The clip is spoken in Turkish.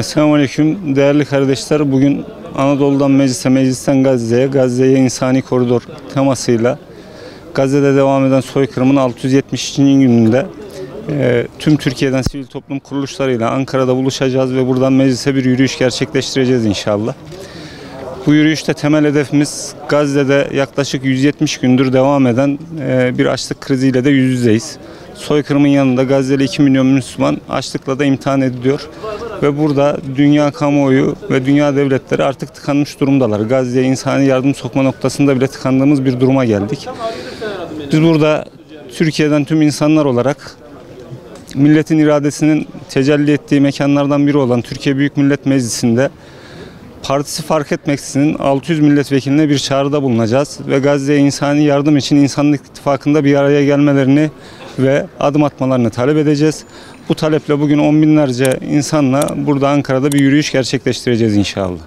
Selamünaleyküm değerli kardeşler. Bugün Anadolu'dan meclise, meclisten Gazze'ye, Gazze'ye insani koridor temasıyla Gazze'de devam eden soykırımın 670. gününde tüm Türkiye'den sivil toplum kuruluşlarıyla Ankara'da buluşacağız ve buradan meclise bir yürüyüş gerçekleştireceğiz inşallah. Bu yürüyüşte temel hedefimiz Gazze'de yaklaşık 170 gündür devam eden bir açlık kriziyle de yüz yüzeyiz. Soykırımın yanında Gazze'li 2 milyon Müslüman açlıkla da imtihan ediliyor. Ve burada dünya kamuoyu ve dünya devletleri artık tıkanmış durumdalar. Gazze'ye insani yardım sokma noktasında bile tıkandığımız bir duruma geldik. Biz burada Türkiye'den tüm insanlar olarak milletin iradesinin tecelli ettiği mekanlardan biri olan Türkiye Büyük Millet Meclisi'nde partisi fark etmeksizin 600 milletvekiline bir çağrıda bulunacağız ve Gazze'ye insani yardım için İnsanlık İttifakı'nda bir araya gelmelerini ve adım atmalarını talep edeceğiz. Bu taleple bugün on binlerce insanla burada Ankara'da bir yürüyüş gerçekleştireceğiz inşallah.